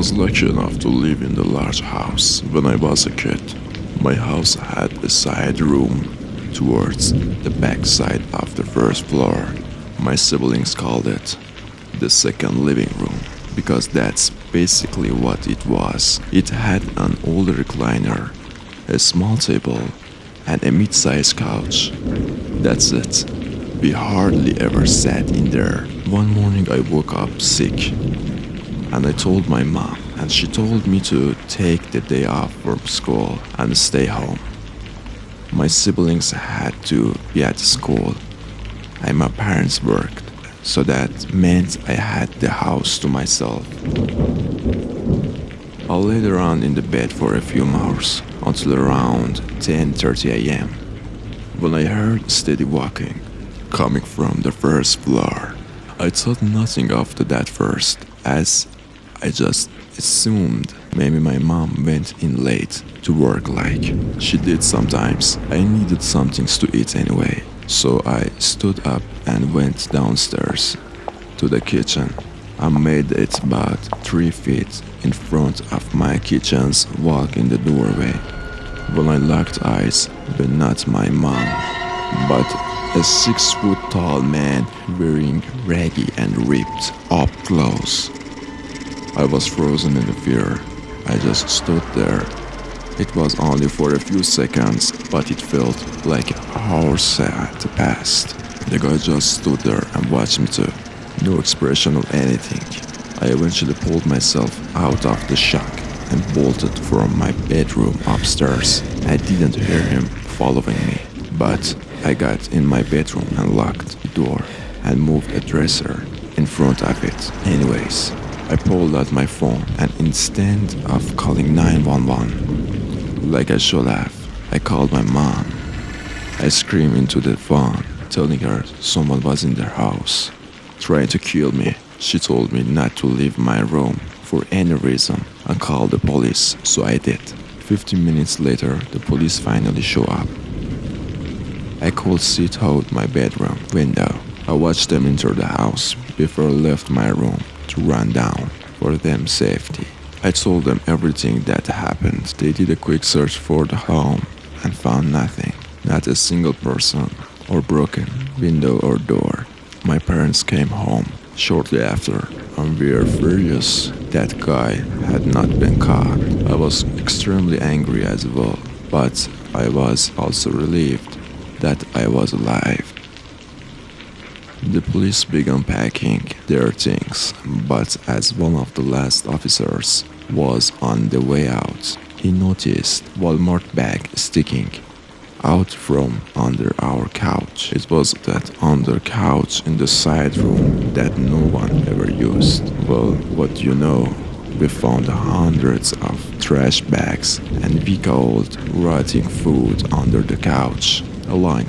was lucky enough to live in the large house when I was a kid. My house had a side room towards the back side of the first floor. My siblings called it the second living room because that's basically what it was. It had an older recliner, a small table, and a mid-sized couch. That's it. We hardly ever sat in there. One morning I woke up sick and I told my mom, and she told me to take the day off from school and stay home. My siblings had to be at school and my parents worked, so that meant I had the house to myself. I laid around in the bed for a few hours until around 10:30 a.m. when I heard steady walking coming from the first floor. I thought nothing of that first, as I just assumed maybe my mom went in late to work like she did sometimes. I needed something to eat anyway, so I stood up and went downstairs to the kitchen. I made it about 3 feet in front of my kitchen's walk in the doorway when I locked eyes with not my mom, but a 6 foot tall man wearing raggy and ripped up clothes. I was frozen in fear. I just stood there. It was only for a few seconds, but it felt like hours had passed. The guy just stood there and watched me too. No expression of anything. I eventually pulled myself out of the shock and bolted from my bedroom upstairs. I didn't hear him following me, but I got in my bedroom and locked the door and moved a dresser in front of it. Anyways, I pulled out my phone and instead of calling 911 like I should have, I called my mom. I screamed into the phone, telling her someone was in their house, trying to kill me. She told me not to leave my room for any reason and call the police, so I did. 15 minutes later, the police finally show up. I could sit out my bedroom window. I watched them enter the house before I left my room to run down for them safety. I told them everything that happened. They did a quick search for the home and found nothing. Not a single person or broken window or door. My parents came home shortly after and we were furious that guy had not been caught. I was extremely angry as well, but I was also relieved that I was alive. The police began packing their things, but as one of the last officers was on the way out, he noticed Walmart bag sticking out from under our couch. It was that under couch in the side room that no one ever used. Well, what do you know? We found hundreds of trash bags and week-old rotting food under the couch, along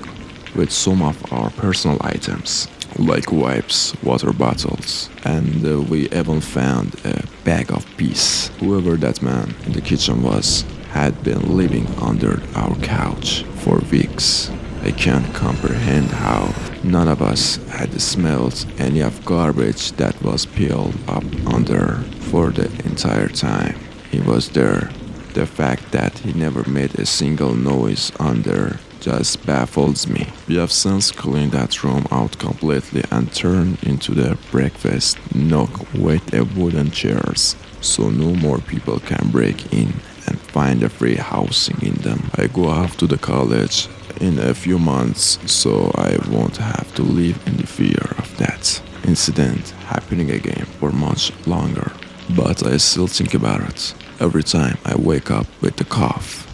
with some of our personal items like wipes, water bottles, and we even found a bag of peas. Whoever that man in the kitchen was had been living under our couch for weeks. I can't comprehend how none of us had smelled any of garbage that was piled up under for the entire time he was there. The fact that he never made a single noise under just baffles me. We have since cleaned that room out completely and turned into the breakfast nook with a wooden chairs, so no more people can break in and find a free housing in them. I go off to the college in a few months, so I won't have to live in the fear of that incident happening again for much longer. But I still think about it every time I wake up with the cough.